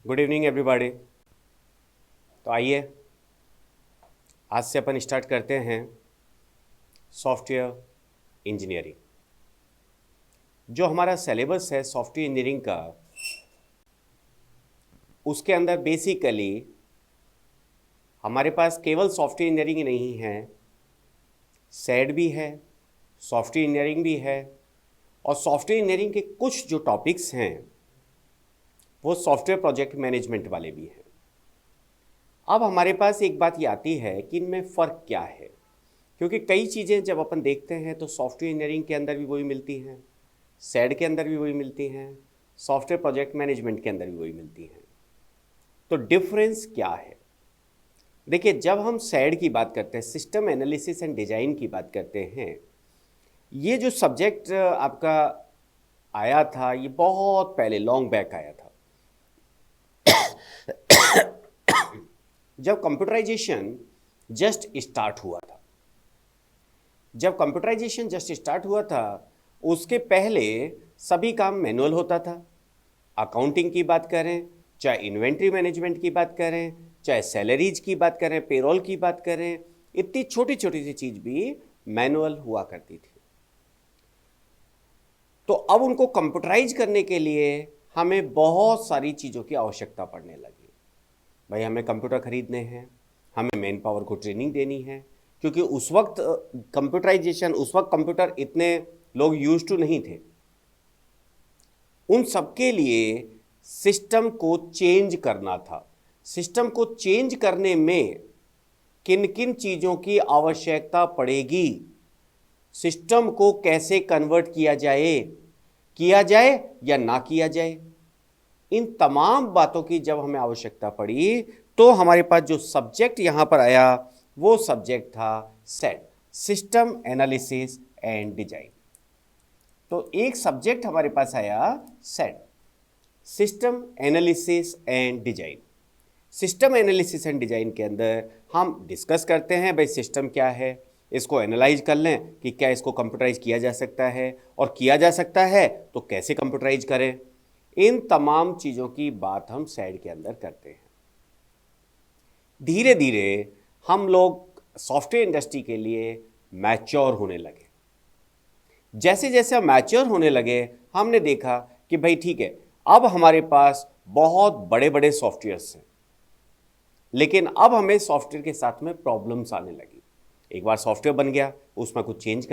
Good evening everybody. तो आइए आज से अपन स्टार्ट करते हैं सॉफ्टवेयर इंजीनियरिंग। जो हमारा सिलेबस है सॉफ्टवेयर इंजीनियरिंग का, उसके अंदर बेसिकली हमारे पास केवल सॉफ्टवेयर इंजीनियरिंग ही नहीं है, सेड भी है, सॉफ्टवेयर इंजीनियरिंग भी है, और सॉफ्टवेयर इंजीनियरिंग के कुछ जो टॉपिक्स हैं वो सॉफ्टवेयर प्रोजेक्ट मैनेजमेंट वाले भी हैं। अब हमारे पास एक बात ये आती है कि इनमें फ़र्क क्या है, क्योंकि कई चीज़ें जब अपन देखते हैं तो सॉफ्टवेयर इंजीनियरिंग के अंदर भी वही मिलती हैं, सेड के अंदर भी वही मिलती हैं, सॉफ्टवेयर प्रोजेक्ट मैनेजमेंट के अंदर भी वही मिलती हैं। तो डिफरेंस क्या है? देखिए, जब हम सेड की बात करते हैं, सिस्टम एनालिसिस एंड डिजाइन की बात करते हैं, ये जो सब्जेक्ट आपका आया था ये बहुत पहले लॉन्ग बैक आया था। जब कंप्यूटराइजेशन जस्ट स्टार्ट हुआ था, उसके पहले सभी काम मैनुअल होता था। अकाउंटिंग की बात करें, चाहे इन्वेंट्री मैनेजमेंट की बात करें, चाहे सैलरीज की बात करें, पेरोल की बात करें, इतनी छोटी छोटी सी चीज़ भी मैनुअल हुआ करती थी। तो अब उनको कंप्यूटराइज करने के लिए हमें बहुत सारी चीज़ों की आवश्यकता पड़ने लगी। भाई, हमें कंप्यूटर खरीदने हैं, हमें मैन पावर को ट्रेनिंग देनी है, क्योंकि उस वक्त कंप्यूटर इतने लोग यूज टू नहीं थे। उन सबके लिए सिस्टम को चेंज करना था। सिस्टम को चेंज करने में किन किन चीज़ों की आवश्यकता पड़ेगी, सिस्टम को कैसे कन्वर्ट किया जाए या ना किया जाए, इन तमाम बातों की जब हमें आवश्यकता पड़ी तो हमारे पास जो सब्जेक्ट यहां पर आया वो सब्जेक्ट था said, system analysis and design. तो एक सब्जेक्ट हमारे पास आया said, system analysis and design. System analysis and design के अंदर हम डिस्कस करते हैं भाई सिस्टम क्या है, इसको एनालाइज कर लें कि क्या इसको कंप्यूटराइज किया जा सकता है, और किया जा सकता है तो कैसे कंप्यूटराइज करें। इन तमाम चीज़ों की बात हम सेड के अंदर करते हैं। धीरे धीरे हम लोग सॉफ्टवेयर इंडस्ट्री के लिए मैच्योर होने लगे। जैसे जैसे हम मैच्योर होने लगे, हमने देखा कि भाई ठीक है, अब हमारे पास बहुत बड़े बड़े सॉफ्टवेयर्स हैं, लेकिन अब हमें सॉफ्टवेयर के साथ में प्रॉब्लम्स आने लगी। एक बार सॉफ्टवेयर बन गया, उसमें कुछ चेंज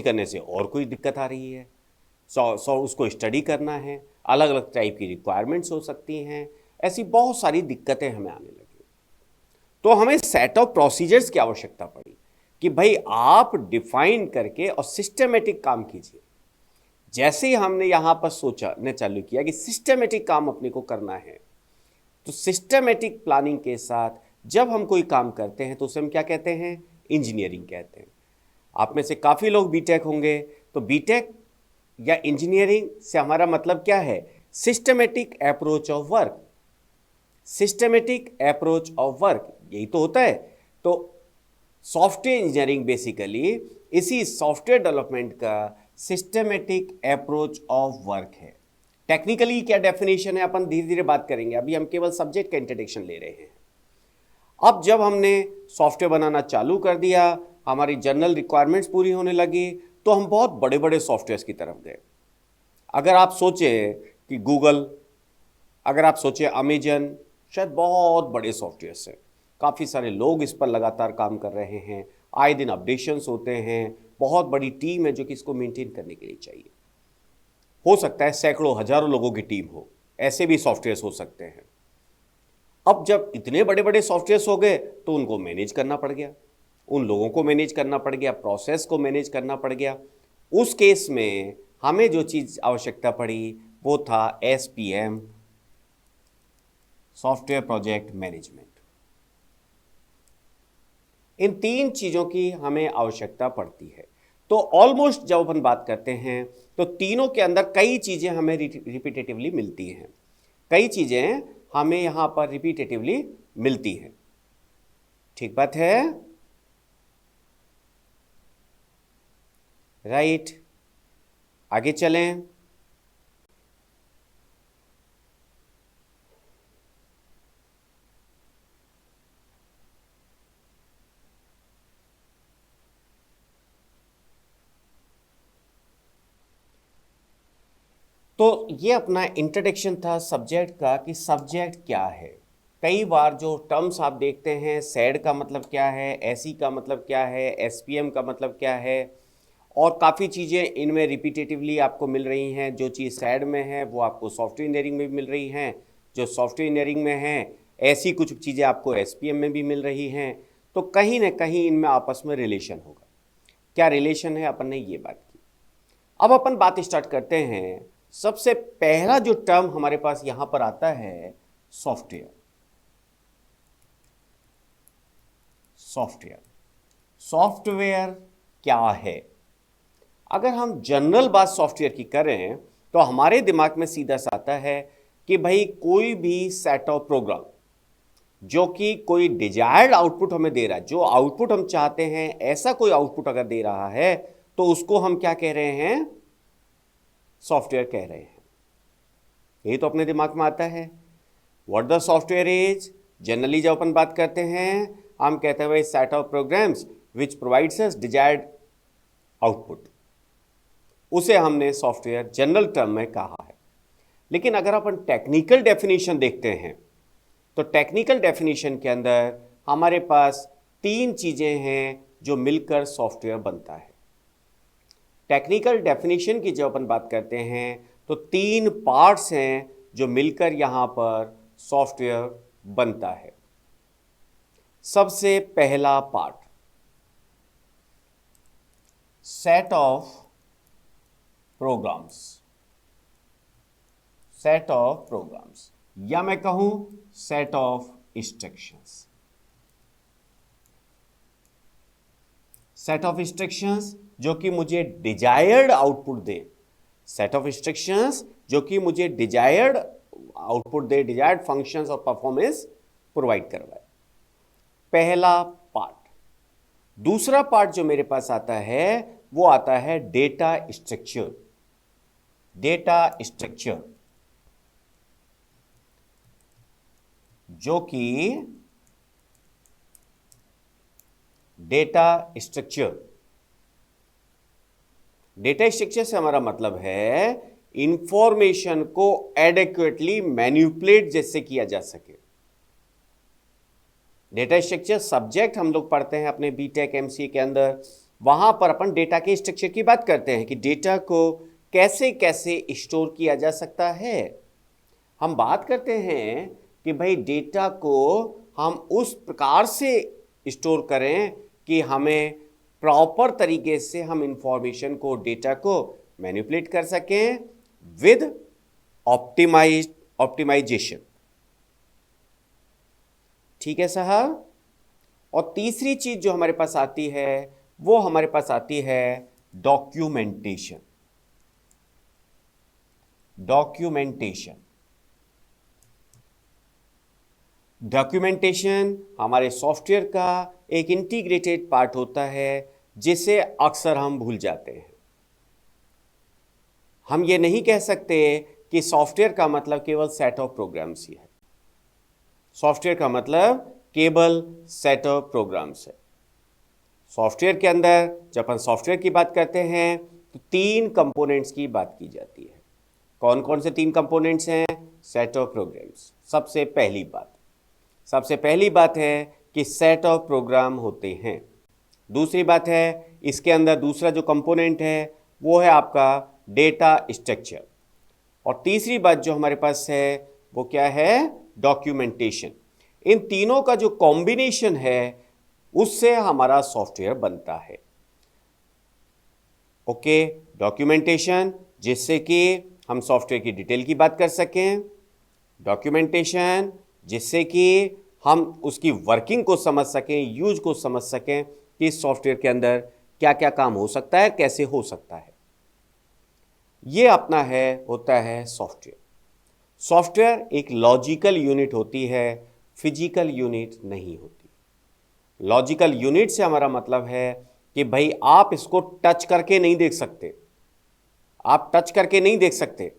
करने से और कोई दिक्कत आ रही है, उसको स्टडी करना है, अलग अलग टाइप की रिक्वायरमेंट्स हो सकती हैं, ऐसी बहुत सारी दिक्कतें हमें आने लगी। तो हमें सेट ऑफ प्रोसीजर्स की आवश्यकता पड़ी कि भाई आप डिफाइन करके और सिस्टमेटिक काम कीजिए। जैसे ही हमने यहां पर सोचने चालू किया कि सिस्टमेटिक काम अपने को करना है, तो सिस्टमेटिक प्लानिंग के साथ जब हम कोई काम करते हैं तो उसे हम क्या कहते हैं? इंजीनियरिंग कहते हैं। आप में से काफ़ी लोग बीटेक होंगे, तो बीटेक या इंजीनियरिंग से हमारा मतलब क्या है? Systematic approach of work. Systematic approach of work यही तो होता है। तो सॉफ्टवेयर इंजीनियरिंग बेसिकली इसी सॉफ्टवेयर डेवलपमेंट का सिस्टमेटिक अप्रोच ऑफ वर्क है। टेक्निकली क्या डेफिनेशन है अपन धीरे धीरे बात करेंगे, अभी हम केवल सब्जेक्ट का इंट्रोडक्शन ले रहे हैं। अब जब हमने सॉफ्टवेयर बनाना चालू कर दिया, हमारी जनरल रिक्वायरमेंट्स पूरी होने लगी, तो हम बहुत बड़े बड़े सॉफ्टवेयर की तरफ गए। अगर आप सोचें कि गूगल, अगर आप सोचें अमेजन, शायद बहुत बड़े सॉफ्टवेयर हैं, काफ़ी सारे लोग इस पर लगातार काम कर रहे हैं, आए दिन अपडेशंस होते हैं, बहुत बड़ी टीम है जो कि इसको मेंटेन करने के लिए चाहिए। हो सकता है सैकड़ों हजारों लोगों की टीम हो, ऐसे भी सॉफ्टवेयर हो सकते हैं। अब जब इतने बड़े बड़े सॉफ्टवेयर हो गए तो उनको मैनेज करना पड़ गया, उन लोगों को मैनेज करना पड़ गया, प्रोसेस को मैनेज करना पड़ गया। उस केस में हमें जो चीज़ आवश्यकता पड़ी वो था SPM, सॉफ्टवेयर प्रोजेक्ट मैनेजमेंट। इन तीन चीज़ों की हमें आवश्यकता पड़ती है। तो ऑलमोस्ट जब अपन बात करते हैं तो तीनों के अंदर कई चीज़ें हमें रिपीटेटिवली मिलती हैं, कई चीज़ें हमें यहाँ पर रिपीटेटिवली मिलती हैं। ठीक बात है? राइट, आगे चलें। तो ये अपना इंट्रोडक्शन था सब्जेक्ट का कि सब्जेक्ट क्या है। कई बार जो टर्म्स आप देखते हैं, सैड का मतलब क्या है, एसई का मतलब क्या है, एसपीएम का मतलब क्या है, और काफ़ी चीज़ें इनमें रिपीटेटिवली आपको मिल रही हैं। जो चीज़ सैड में है वो आपको सॉफ्टवेयर इंजीनियरिंग में भी मिल रही हैं, जो सॉफ्टवेयर इंजीनियरिंग में है ऐसी कुछ चीज़ें आपको एसपीएम में भी मिल रही हैं। तो कहीं ना कहीं इनमें आपस में रिलेशन होगा। क्या रिलेशन है, अपन ने ये बात की। अब अपन बात स्टार्ट करते हैं। सबसे पहला जो टर्म हमारे पास यहां पर आता है सॉफ्टवेयर। सॉफ्टवेयर सॉफ्टवेयर क्या है? अगर हम जनरल बात सॉफ्टवेयर की करें तो हमारे दिमाग में सीधा सा आता है कि भाई कोई भी सेट ऑफ प्रोग्राम जो कि कोई डिजायर्ड आउटपुट हमें दे रहा है, जो आउटपुट हम चाहते हैं ऐसा कोई आउटपुट अगर दे रहा है तो उसको हम क्या कह रहे हैं? सॉफ्टवेयर कह रहे हैं। यही तो अपने दिमाग में आता है। What the software is, generally जब अपन बात करते हैं हम कहते हैं भाई set of programmes which provides us desired output, उसे हमने सॉफ्टवेयर जनरल टर्म में कहा है। लेकिन अगर अपन टेक्निकल डेफिनेशन देखते हैं तो टेक्निकल डेफिनेशन के अंदर हमारे पास तीन चीजें हैं जो मिलकर सॉफ्टवेयर बनता है। टेक्निकल डेफिनेशन की जब अपन बात करते हैं तो तीन पार्ट्स हैं जो मिलकर यहां पर सॉफ्टवेयर बनता है। सबसे पहला part set of programs. Set of programs या मैं कहूं set of instructions. Set of instructions जो कि मुझे डिजायर्ड आउटपुट दे। सेट ऑफ इंस्ट्रक्शंस जो कि मुझे डिजायर्ड आउटपुट दे, डिजायर्ड फंक्शंस और परफॉर्मेंस प्रोवाइड करवाए। पहला पार्ट। दूसरा पार्ट जो मेरे पास आता है वो आता है डेटा स्ट्रक्चर। डेटा स्ट्रक्चर जो कि डेटा स्ट्रक्चर से हमारा मतलब है इंफॉर्मेशन को एडिक्वेटली मैनिपुलेट जैसे किया जा सके। डेटा स्ट्रक्चर सब्जेक्ट हम लोग पढ़ते हैं अपने बीटेक एमसीए के अंदर, वहां पर अपन डेटा के स्ट्रक्चर की बात करते हैं कि डेटा को कैसे कैसे स्टोर किया जा सकता है। हम बात करते हैं कि भाई डेटा को हम उस प्रकार से स्टोर करें कि हमें प्रॉपर तरीके से हम इंफॉर्मेशन को, डेटा को मैनिपुलेट कर सकें विद ऑप्टिमाइजेशन। ठीक है साहब। और तीसरी चीज जो हमारे पास आती है वो हमारे पास आती है डॉक्यूमेंटेशन। डॉक्यूमेंटेशन डॉक्यूमेंटेशन हमारे सॉफ्टवेयर का एक इंटीग्रेटेड पार्ट होता है जिसे अक्सर हम भूल जाते हैं। हम ये नहीं कह सकते कि सॉफ्टवेयर का मतलब केवल सेट ऑफ प्रोग्राम्स ही है। सॉफ्टवेयर का मतलब केवल सेट ऑफ प्रोग्राम्स है। सॉफ्टवेयर के अंदर जब हम सॉफ्टवेयर की बात करते हैं तो तीन कंपोनेंट्स की बात की जाती है। कौन कौन से तीन कंपोनेंट्स हैं? Set of programs. सबसे पहली बात है कि सेट ऑफ प्रोग्राम होते हैं। दूसरी बात है इसके अंदर दूसरा जो कंपोनेंट है वो है आपका डेटा स्ट्रक्चर। और तीसरी बात जो हमारे पास है वो क्या है? डॉक्यूमेंटेशन। इन तीनों का जो कॉम्बिनेशन है उससे हमारा सॉफ्टवेयर बनता है। ओके, डॉक्यूमेंटेशन जिससे कि हम सॉफ्टवेयर की डिटेल की बात कर सकें, डॉक्यूमेंटेशन जिससे कि हम उसकी वर्किंग को समझ सकें, यूज को समझ सकें कि इस सॉफ्टवेयर के अंदर क्या क्या काम हो सकता है, कैसे हो सकता है। ये अपना होता है सॉफ्टवेयर। सॉफ्टवेयर एक लॉजिकल यूनिट होती है, फिजिकल यूनिट नहीं होती। लॉजिकल यूनिट से हमारा मतलब है कि भाई आप इसको टच करके नहीं देख सकते। आप टच करके नहीं देख सकते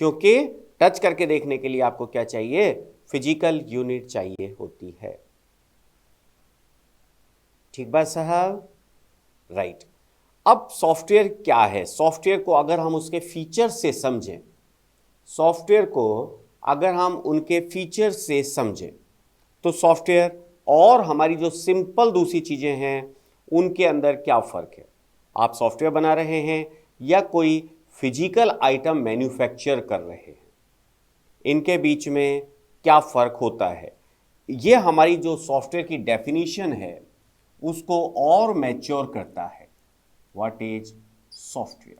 क्योंकि टच करके देखने के लिए आपको क्या चाहिए? फिजिकल यूनिट चाहिए होती है। ठीक बात साहब? राइट। अब सॉफ्टवेयर क्या है? सॉफ्टवेयर को अगर हम उसके फीचर से समझें, सॉफ्टवेयर को अगर हम उनके फीचर से समझें तो सॉफ्टवेयर और हमारी जो सिंपल दूसरी चीज़ें हैं उनके अंदर क्या फ़र्क है? आप सॉफ्टवेयर बना रहे हैं या कोई फिजिकल आइटम मैन्युफैक्चर कर रहे हैं, इनके बीच में क्या फ़र्क होता है? ये हमारी जो सॉफ्टवेयर की डेफिनेशन है उसको और मैच्योर करता है। What is software?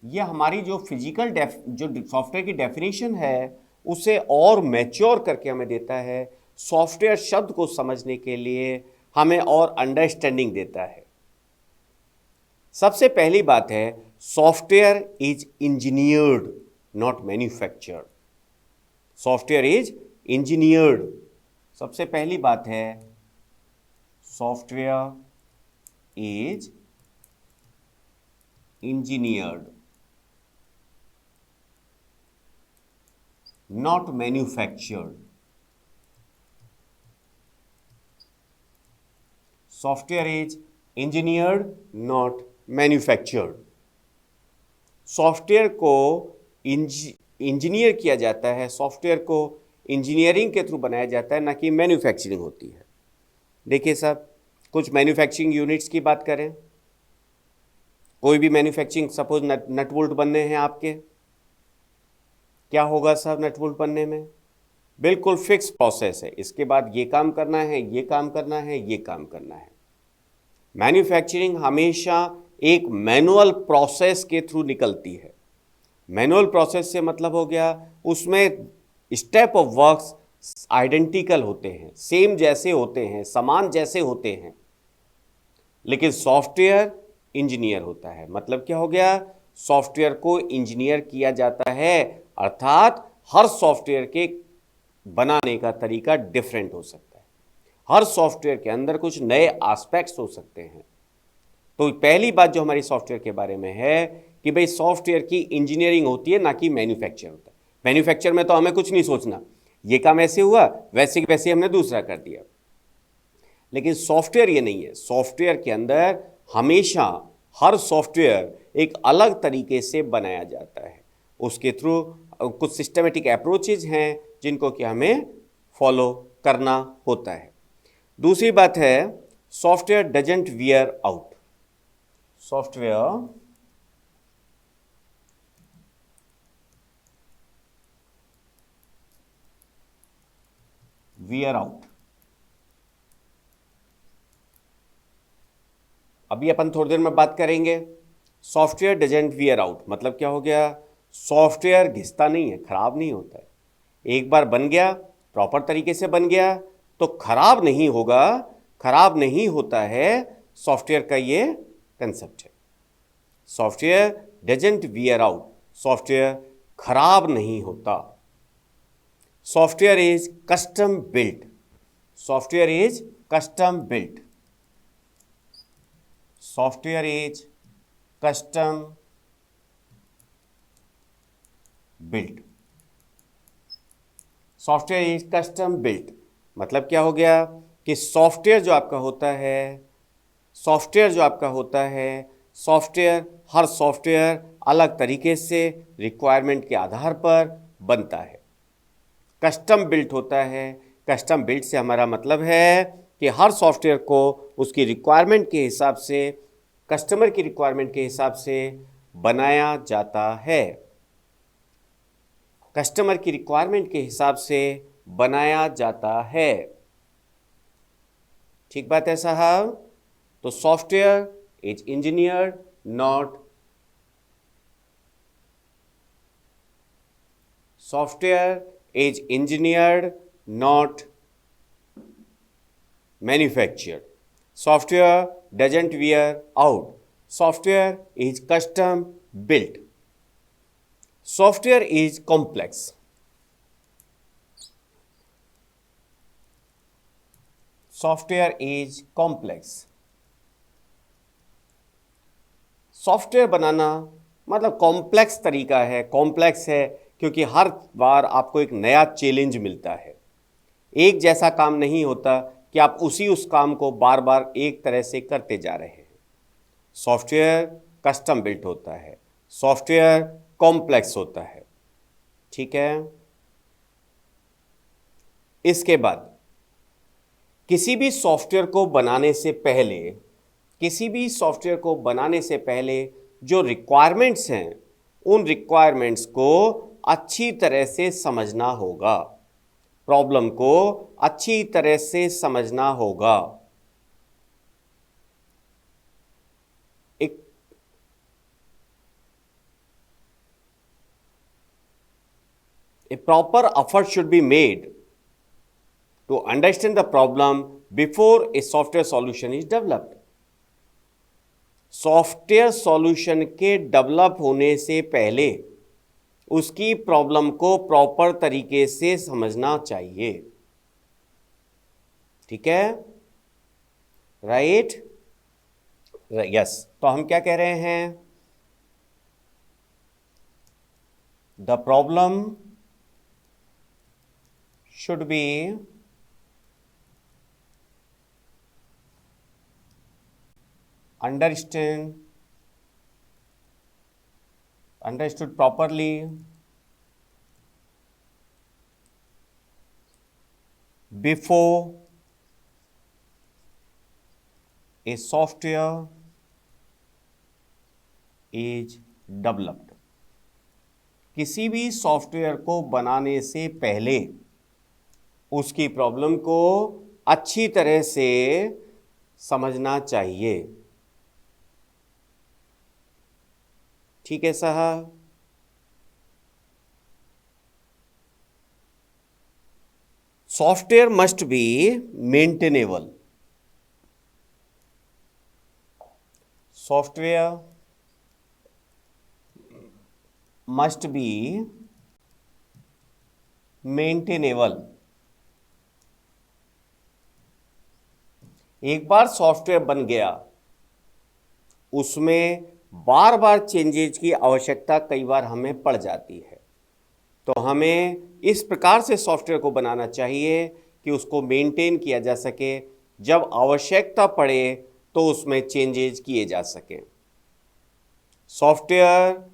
ये हमारी जो फिजिकल जो सॉफ्टवेयर की डेफिनेशन है उसे और मैच्योर करके हमें देता है। सॉफ्टवेयर शब्द को समझने के लिए हमें और अंडरस्टैंडिंग देता है। सबसे पहली बात है, software is engineered not manufactured. Software is engineered. सबसे पहली बात है, software is engineered not manufactured. Software is engineered not manufactured. Software को इंजीनियर किया जाता है, सॉफ्टवेयर को इंजीनियरिंग के थ्रू बनाया जाता है, ना कि मैन्युफैक्चरिंग होती है। देखिए साहब, कुछ मैन्युफैक्चरिंग यूनिट्स की बात करें, कोई भी मैन्युफैक्चरिंग, सपोज नट बोल्ट बनने हैं आपके, क्या होगा साहब नट बोल्ट बनने में? बिल्कुल फिक्स प्रोसेस है, इसके बाद ये काम करना है, ये काम करना है, ये काम करना है। मैन्युफैक्चरिंग हमेशा एक मैनुअल प्रोसेस के थ्रू निकलती है। मैनुअल प्रोसेस से मतलब हो गया उसमें स्टेप ऑफ वर्क्स आइडेंटिकल होते हैं, सेम जैसे होते हैं, समान जैसे होते हैं। लेकिन सॉफ्टवेयर इंजीनियर होता है, मतलब क्या हो गया? सॉफ्टवेयर को इंजीनियर किया जाता है, अर्थात हर सॉफ्टवेयर के बनाने का तरीका डिफरेंट हो सकता है। हर सॉफ्टवेयर के अंदर कुछ नए एस्पेक्ट्स हो सकते हैं। तो पहली बात जो हमारी सॉफ्टवेयर के बारे में है कि भाई सॉफ्टवेयर की इंजीनियरिंग होती है, ना कि मैन्युफैक्चर होता है। मैन्युफैक्चर में तो हमें कुछ नहीं सोचना, ये काम ऐसे हुआ, वैसे के वैसे हमने दूसरा कर दिया। लेकिन सॉफ्टवेयर ये नहीं है। सॉफ्टवेयर के अंदर हमेशा हर सॉफ्टवेयर एक अलग तरीके से बनाया जाता है, उसके थ्रू कुछ सिस्टमेटिक अप्रोचेज हैं जिनको कि हमें फॉलो करना होता है। दूसरी बात है, software doesn't wear out. Software wear out. अभी अपन थोड़ी देर में बात करेंगे। सॉफ्टवेयर डजंट वियर आउट मतलब क्या हो गया? सॉफ्टवेयर घिसता नहीं है, खराब नहीं होता है। एक बार बन गया, प्रॉपर तरीके से बन गया तो खराब नहीं होगा, खराब नहीं होता है। सॉफ्टवेयर का ये कंसेप्ट है। Software doesn't wear out, software खराब नहीं होता। Software is custom built. Software is custom built. Software is custom built. Software is custom built मतलब क्या हो गया कि सॉफ्टवेयर जो आपका होता है, सॉफ्टवेयर हर सॉफ्टवेयर अलग तरीके से रिक्वायरमेंट के आधार पर बनता है, कस्टम बिल्ट होता है। कस्टम बिल्ट से हमारा मतलब है कि हर सॉफ्टवेयर को उसकी रिक्वायरमेंट के हिसाब से, कस्टमर की रिक्वायरमेंट के हिसाब से बनाया जाता है। कस्टमर की रिक्वायरमेंट के हिसाब से बनाया जाता है। ठीक बात है साहब? तो software is engineered not manufactured. Software doesn't wear out. Software is custom built. Software is complex. Software is complex. Software बनाना मतलब कॉम्प्लेक्स तरीका है। कॉम्प्लेक्स है क्योंकि हर बार आपको एक नया चैलेंज मिलता है। एक जैसा काम नहीं होता कि आप उस काम को बार बार एक तरह से करते जा रहे हैं। सॉफ्टवेयर कस्टम बिल्ट होता है, सॉफ्टवेयर कॉम्प्लेक्स होता है। ठीक है, इसके बाद किसी भी सॉफ्टवेयर को बनाने से पहले जो रिक्वायरमेंट्स हैं, उन रिक्वायरमेंट्स को अच्छी तरह से समझना होगा, प्रॉब्लम को अच्छी तरह से समझना होगा। A proper effort should be made to understand the problem before a software solution is developed. Software solution के डेवलप होने से पहले उसकी प्रॉब्लम को प्रॉपर तरीके से समझना चाहिए। ठीक है, राइट, यस। तो हम क्या कह रहे हैं, the problem should be understood properly before a software is developed। किसी भी सॉफ्टवेयर को बनाने से पहले उसकी प्रॉब्लम को अच्छी तरह से समझना चाहिए। ठीक है साहब, software must be maintainable. Software must be maintainable. एक बार सॉफ्टवेयर बन गया, उसमें बार बार चेंजेज की आवश्यकता कई बार हमें पड़ जाती है। तो हमें इस प्रकार से सॉफ्टवेयर को बनाना चाहिए कि उसको मेंटेन किया जा सके, जब आवश्यकता पड़े तो उसमें चेंजेज किए जा सकें। सॉफ्टवेयर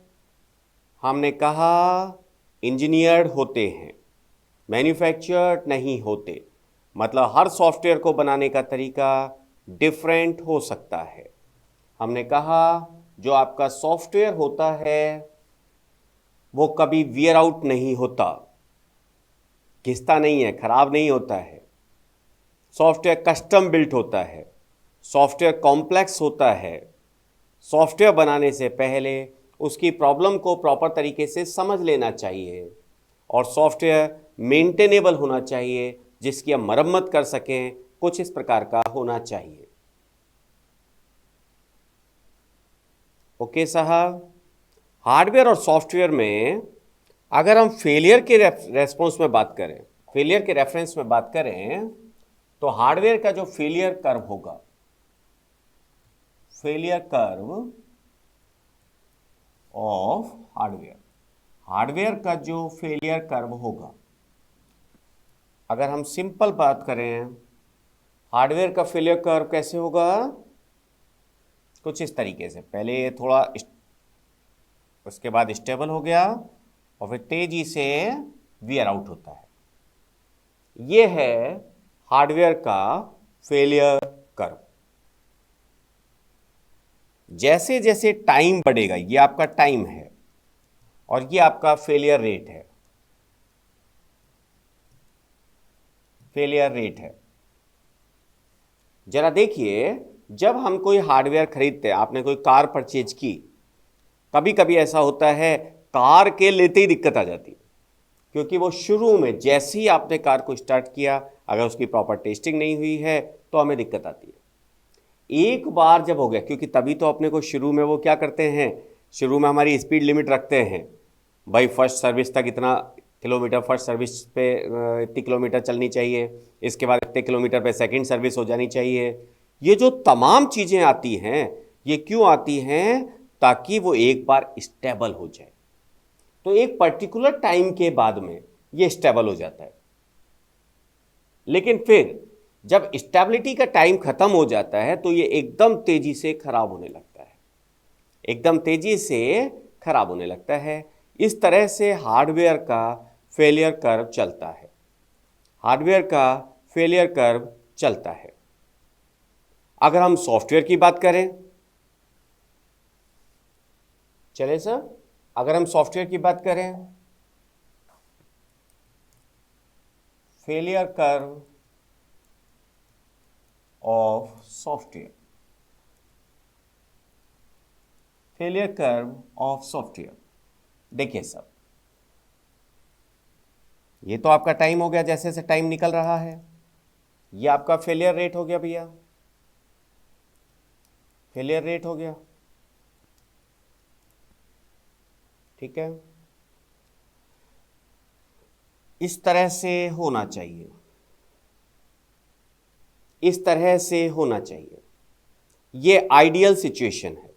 हमने कहा इंजीनियर्ड होते हैं, मैन्युफैक्चर्ड नहीं होते। मतलब हर सॉफ्टवेयर को बनाने का तरीका डिफरेंट हो सकता है। हमने कहा जो आपका सॉफ्टवेयर होता है वो कभी वियर आउट नहीं होता, घिसता नहीं है, खराब नहीं होता है। सॉफ्टवेयर कस्टम बिल्ट होता है, सॉफ्टवेयर कॉम्प्लेक्स होता है। सॉफ्टवेयर बनाने से पहले उसकी प्रॉब्लम को प्रॉपर तरीके से समझ लेना चाहिए, और सॉफ्टवेयर मेंटेनेबल होना चाहिए, जिसकी हम मरम्मत कर सकें, कुछ इस प्रकार का होना चाहिए। ओके साहब, हार्डवेयर और सॉफ्टवेयर में अगर हम फेलियर के रेस्पॉन्स में बात करें, फेलियर के रेफरेंस में बात करें, तो हार्डवेयर का जो फेलियर कर्व होगा, failure curve of hardware, hardware का जो फेलियर कर्व होगा, अगर हम सिंपल बात करें, हार्डवेयर का फेलियर कर्व कैसे होगा, कुछ इस तरीके से। पहले ये थोड़ा, उसके बाद स्टेबल हो गया, और फिर तेजी से वियर आउट होता है। ये है हार्डवेयर का फेलियर कर्व। जैसे जैसे टाइम बढ़ेगा, ये आपका टाइम है और ये आपका फेलियर रेट है, फेलियर रेट है। जरा देखिए, जब हम कोई हार्डवेयर खरीदते हैं, आपने कोई कार परचेज की, कभी कभी ऐसा होता है कार के लेते ही दिक्कत आ जाती है, क्योंकि वो शुरू में जैसे ही आपने कार को स्टार्ट किया, अगर उसकी प्रॉपर टेस्टिंग नहीं हुई है तो हमें दिक्कत आती है। एक बार जब हो गया, क्योंकि तभी तो अपने को शुरू में वो क्या करते हैं, शुरू में हमारी स्पीड लिमिट रखते हैं, भाई फर्स्ट सर्विस तक इतना किलोमीटर, फर्स्ट सर्विस पे इतनी किलोमीटर चलनी चाहिए, इसके बाद इतने किलोमीटर पे सेकंड सर्विस हो जानी चाहिए। ये जो तमाम चीज़ें आती हैं, ये क्यों आती हैं, ताकि वो एक बार स्टेबल हो जाए। तो एक पर्टिकुलर टाइम के बाद में ये स्टेबल हो जाता है, लेकिन फिर जब स्टेबिलिटी का टाइम खत्म हो जाता है तो ये एकदम तेजी से खराब होने लगता है। एकदम तेजी से खराब होने लगता है। इस तरह से हार्डवेयर का फेलियर कर्व चलता है, हार्डवेयर का फेलियर कर्व चलता है। अगर हम सॉफ्टवेयर की बात करें, चले सर, अगर हम सॉफ्टवेयर की बात करें, failure curve of software, failure curve of software. देखिए सर, ये तो आपका टाइम हो गया, जैसे जैसे टाइम निकल रहा है, ये आपका फेलियर रेट हो गया भैया, फेलियर रेट हो गया, ठीक है। इस तरह से होना चाहिए, इस तरह से होना चाहिए। ये आइडियल सिचुएशन है,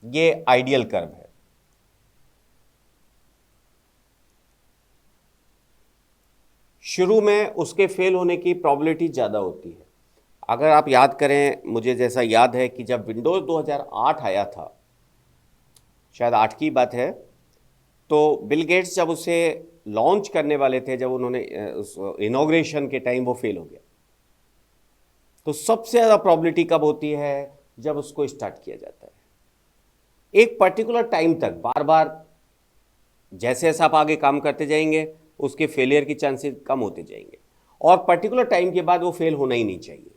ये आइडियल कर्व है। शुरू में उसके फेल होने की प्रोबेबिलिटी ज़्यादा होती है। अगर आप याद करें, मुझे जैसा याद है कि जब विंडोज़ 2008 आया था, शायद 8 की बात है, तो बिल गेट्स जब उसे लॉन्च करने वाले थे, जब उन्होंने उस इनॉग्रेशन के टाइम वो फेल हो गया। तो सबसे ज़्यादा प्रोबेबिलिटी कब होती है? जब उसको स्टार्ट किया जाता है। एक पर्टिकुलर टाइम तक बार बार जैसे जैसे आप आगे काम करते जाएंगे, उसके फेलियर की चांसेस कम होते जाएंगे, और पर्टिकुलर टाइम के बाद वो फेल होना ही नहीं चाहिए।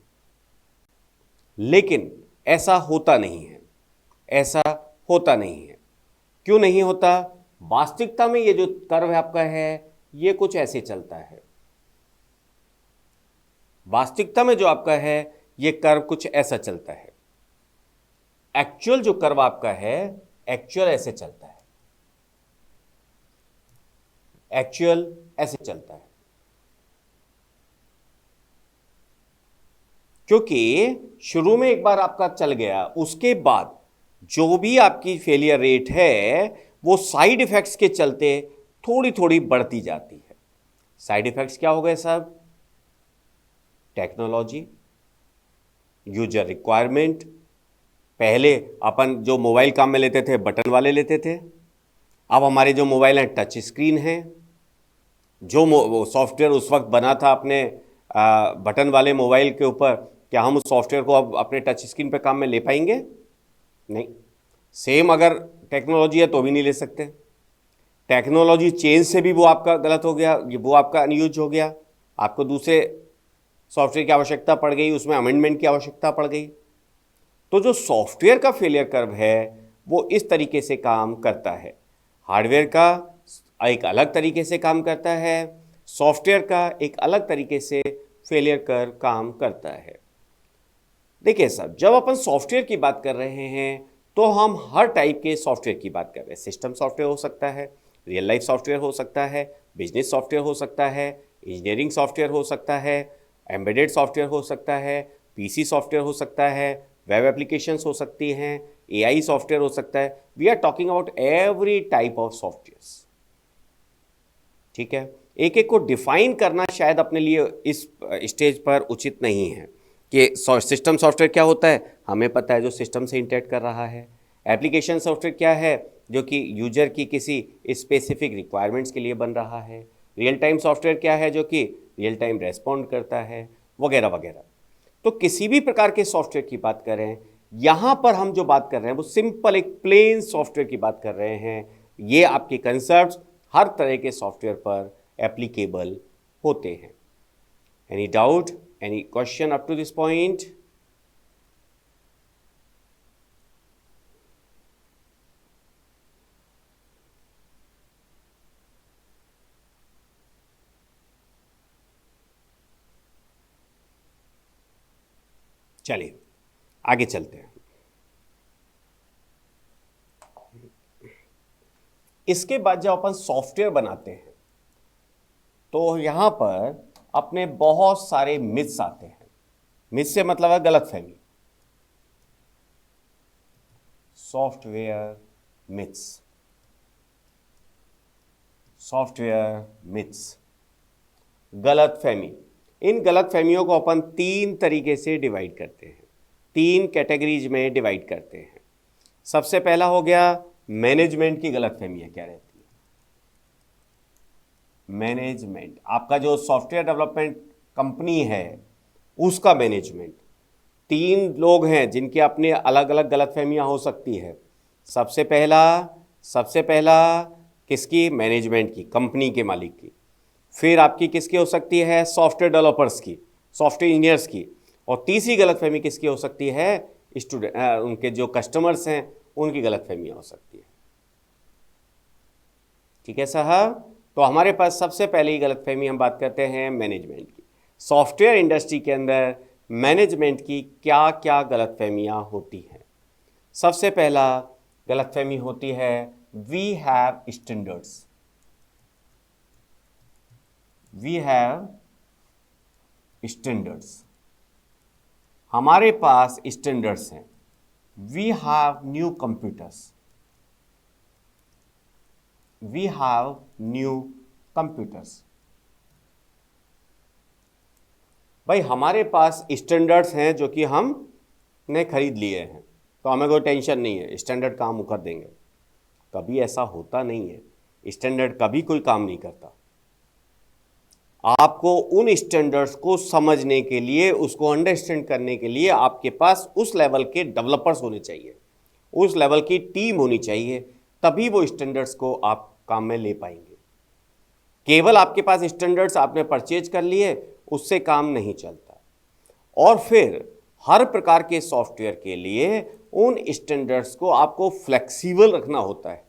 लेकिन ऐसा होता नहीं है, ऐसा होता नहीं है। क्यों नहीं होता? वास्तविकता में ये जो कर्व है आपका है, ये कुछ ऐसे चलता है। वास्तविकता में जो आपका है, ये कर्व कुछ ऐसा चलता है। एक्चुअल जो कर्व आपका है, एक्चुअल ऐसे चलता है, एक्चुअल ऐसे चलता है। क्योंकि शुरू में एक बार आपका चल गया, उसके बाद जो भी आपकी फेलियर रेट है, वो साइड इफेक्ट्स के चलते थोड़ी थोड़ी बढ़ती जाती है। साइड इफेक्ट्स क्या हो गए साहब? Technology, user requirement. पहले अपन जो मोबाइल काम में लेते थे, बटन वाले लेते थे। अब हमारे जो मोबाइल हैं, टच स्क्रीन हैं। जो सॉफ्टवेयर उस वक्त बना था अपने बटन वाले मोबाइल के ऊपर, क्या हम उस सॉफ्टवेयर को अब अपने टच स्क्रीन पे काम में ले पाएंगे? नहीं। सेम अगर टेक्नोलॉजी है तो भी नहीं ले सकते। टेक्नोलॉजी चेंज से भी वो आपका गलत हो गया, वो आपका अनयूज हो गया, आपको दूसरे सॉफ्टवेयर की आवश्यकता पड़ गई, उसमें अमेंडमेंट की आवश्यकता पड़ गई। तो जो सॉफ्टवेयर का फेलियर कर्व है, वो इस तरीके से काम करता है। हार्डवेयर का एक अलग तरीके से काम करता है, सॉफ्टवेयर का एक अलग तरीके से फेलियर कर्व काम करता है। देखिए साहब, जब अपन सॉफ्टवेयर की बात कर रहे हैं, तो हम हर टाइप के सॉफ्टवेयर की बात कर रहे हैं। सिस्टम सॉफ्टवेयर हो सकता है, रियल लाइफ सॉफ्टवेयर हो सकता है, बिजनेस सॉफ्टवेयर हो सकता है, इंजीनियरिंग सॉफ्टवेयर हो सकता है, एम्बेडेड सॉफ्टवेयर हो सकता है, पीसी सॉफ्टवेयर हो सकता है, वेब एप्लीकेशंस हो सकती हैं, एआई सॉफ्टवेयर हो सकता है। We are talking about every type of software. ठीक है, एक एक को डिफाइन करना शायद अपने लिए इस स्टेज पर उचित नहीं है कि सिस्टम सॉफ्टवेयर क्या होता है, हमें पता है, जो सिस्टम से इंटरेक्ट कर रहा है। एप्लीकेशन सॉफ्टवेयर क्या है, जो कि यूजर की किसी स्पेसिफिक रिक्वायरमेंट्स के लिए बन रहा है। रियल टाइम सॉफ्टवेयर क्या है, जो कि रियल टाइम रेस्पॉन्ड करता है, वगैरह वगैरह। तो किसी भी प्रकार के सॉफ्टवेयर की बात करें, यहाँ पर हम जो बात कर रहे हैं वो सिंपल एक प्लेन सॉफ्टवेयर की बात कर रहे हैं। ये आपके कंसेप्ट हर तरह के सॉफ्टवेयर पर एप्लीकेबल होते हैं। Any doubt, any question up to this point? चलिए आगे चलते हैं। इसके बाद जब अपन सॉफ्टवेयर बनाते हैं, तो यहां पर अपने बहुत सारे मिथ्स आते हैं। मिथ्स से मतलब है गलतफहमी। सॉफ्टवेयर मिथ्स, सॉफ्टवेयर मिथ्स, गलतफहमी। इन गलतफहमियों को अपन 3 तरीके से डिवाइड करते हैं, 3 कैटेगरीज में डिवाइड करते हैं। सबसे पहला हो गया मैनेजमेंट की गलतफहमियां क्या रहती है। मैनेजमेंट, आपका जो सॉफ्टवेयर डेवलपमेंट कंपनी है उसका मैनेजमेंट, तीन लोग हैं जिनकी अपनी अलग अलग गलतफहमियां हो सकती है। सबसे पहला किसकी? मैनेजमेंट की, कंपनी के मालिक की। फिर आपकी किसकी हो सकती है? सॉफ्टवेयर डेवलपर्स की, सॉफ्टवेयर इंजीनियर्स की। और तीसरी गलतफहमी किसकी हो सकती है? स्टूडेंट, उनके जो कस्टमर्स हैं उनकी गलतफहमियां हो सकती है। ठीक है साहब, तो हमारे पास सबसे पहली गलतफहमी हम बात करते हैं मैनेजमेंट की। सॉफ्टवेयर इंडस्ट्री के अंदर मैनेजमेंट की क्या क्या गलतफहमियां होती हैं? सबसे पहला गलतफहमी होती है we have standards. We have standards, हमारे पास स्टैंडर्ड्स हैं। We have new computers. We have new computers. भाई हमारे पास स्टैंडर्ड्स हैं जो कि हमने खरीद लिए हैं, तो हमें कोई टेंशन नहीं है, स्टैंडर्ड काम कर देंगे। कभी ऐसा होता नहीं है, स्टैंडर्ड कभी कोई काम नहीं करता। आपको उन स्टैंडर्ड्स को समझने के लिए, उसको अंडरस्टैंड करने के लिए आपके पास उस लेवल के डेवलपर्स होने चाहिए, उस लेवल की टीम होनी चाहिए, तभी वो स्टैंडर्ड्स को आप काम में ले पाएंगे। केवल आपके पास स्टैंडर्ड्स आपने परचेज कर लिए उससे काम नहीं चलता। और फिर हर प्रकार के सॉफ्टवेयर के लिए उन स्टैंडर्ड्स को आपको फ्लेक्सिबल रखना होता है।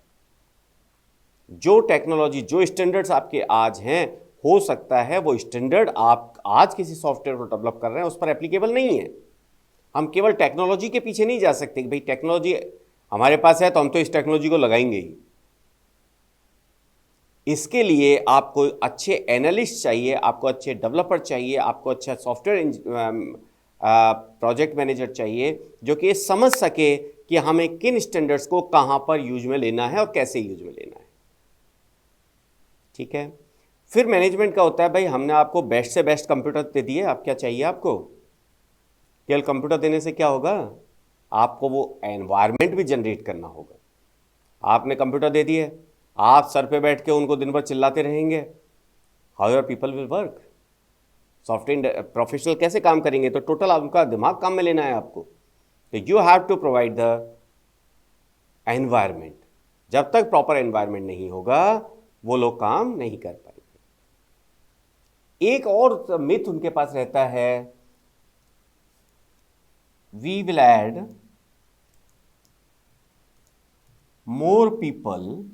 जो टेक्नोलॉजी, जो स्टैंडर्ड्स आपके आज हैं, हो सकता है वो स्टैंडर्ड आप आज किसी सॉफ्टवेयर को डेवलप कर रहे हैं उस पर एप्लीकेबल नहीं है। हम केवल टेक्नोलॉजी के पीछे नहीं जा सकते कि भाई टेक्नोलॉजी हमारे पास है तो हम तो इस टेक्नोलॉजी को लगाएंगे ही। इसके लिए आपको अच्छे एनालिस्ट चाहिए, आपको अच्छे डेवलपर चाहिए, आपको अच्छा सॉफ्टवेयर प्रोजेक्ट मैनेजर चाहिए जो कि समझ सके कि हमें किन स्टैंडर्ड्स को कहां पर यूज में लेना है और कैसे यूज में लेना है। ठीक है, फिर मैनेजमेंट का होता है भाई हमने आपको बेस्ट से बेस्ट कंप्यूटर दे दिए, आप क्या चाहिए? आपको केवल कंप्यूटर देने से क्या होगा? आपको वो एनवायरनमेंट भी जनरेट करना होगा। आपने कंप्यूटर दे दिए, आप सर पे बैठ के उनको दिन भर चिल्लाते रहेंगे, how your people will work? Software professional कैसे काम करेंगे? तो टोटल उनका दिमाग काम में लेना है आपको। तो you have to provide the environment. जब तक प्रॉपर एनवायरनमेंट नहीं होगा वो लोग काम नहीं कर पाएंगे। एक और मिथ उनके पास रहता है, we will add more people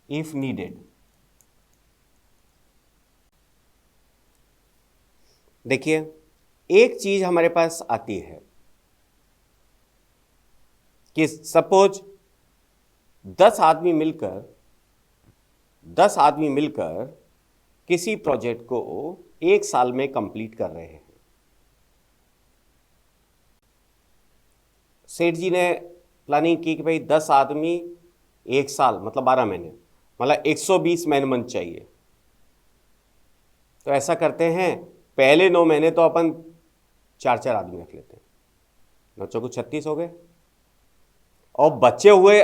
if needed. देखिए, एक चीज हमारे पास आती है कि सपोज 10 आदमी मिलकर किसी प्रोजेक्ट को 1 साल में कंप्लीट कर रहे हैं। सेठ जी ने प्लानिंग की कि भाई 10 आदमी 1 साल मतलब 12 महीने, मतलब 120 मैन मंथ चाहिए। तो ऐसा करते हैं, पहले 9 महीने तो अपन 4 आदमी रख लेते हैं, 9 चौको 36 हो गए, और बचे हुए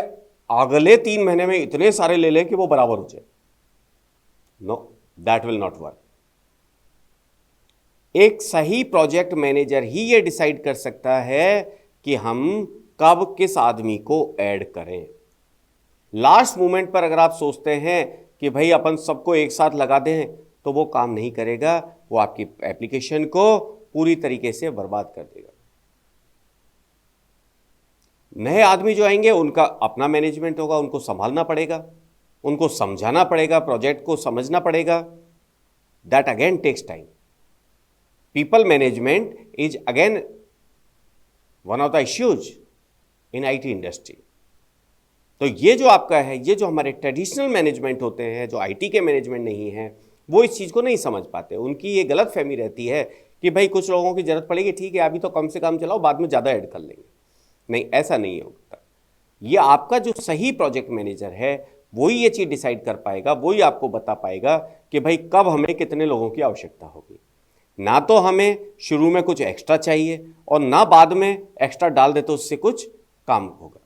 अगले 3 महीने में इतने सारे ले लें कि वो बराबर हो जाए। No, that will not work. एक सही प्रोजेक्ट मैनेजर ही ये डिसाइड कर सकता है कि हम कब किस आदमी को ऐड करें। लास्ट मोमेंट पर अगर आप सोचते हैं कि भाई अपन सबको एक साथ लगा दें तो वो काम नहीं करेगा, वो आपकी एप्लीकेशन को पूरी तरीके से बर्बाद कर देगा। नए आदमी जो आएंगे उनका अपना मैनेजमेंट होगा, उनको संभालना पड़ेगा, उनको समझाना पड़ेगा, प्रोजेक्ट को समझना पड़ेगा। That again takes time. People management is again one of the issues in IT industry. तो ये जो आपका है, ये जो हमारे ट्रेडिशनल मैनेजमेंट होते हैं, जो आईटी के मैनेजमेंट नहीं है, वो इस चीज़ को नहीं समझ पाते। उनकी ये गलत फहमी रहती है कि भाई कुछ लोगों की जरूरत पड़ेगी, ठीक है अभी तो कम से कम चलाओ, बाद में ज़्यादा ऐड कर लेंगे। नहीं, ऐसा नहीं होता। ये आपका जो सही प्रोजेक्ट मैनेजर है वही ये चीज़ डिसाइड कर पाएगा, वही आपको बता पाएगा कि भाई कब हमें कितने लोगों की आवश्यकता होगी। ना तो हमें शुरू में कुछ एक्स्ट्रा चाहिए और ना बाद में एक्स्ट्रा डाल दे तो उससे कुछ काम होगा।